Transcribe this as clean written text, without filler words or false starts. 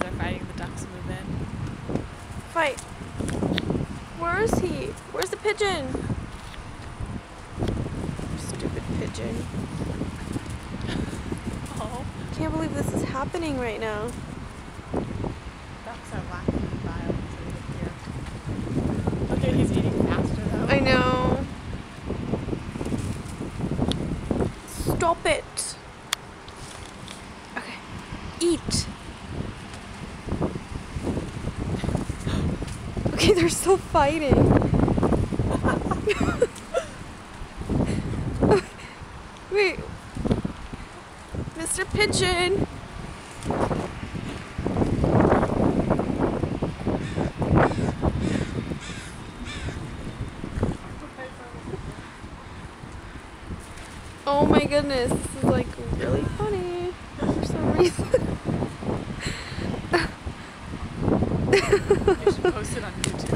they're fighting, the ducks move in. Fight. Where is he? Where's the pigeon? Stupid pigeon. Oh. Can't believe this is happening right now. Ducks are lacking in violence over here. Okay, he's eating faster though. I know. Stop it. Okay. Eat. Okay, they're still fighting. Wait. Mr. Pigeon. Oh my goodness, this is like really funny for some reason. You should post it on YouTube.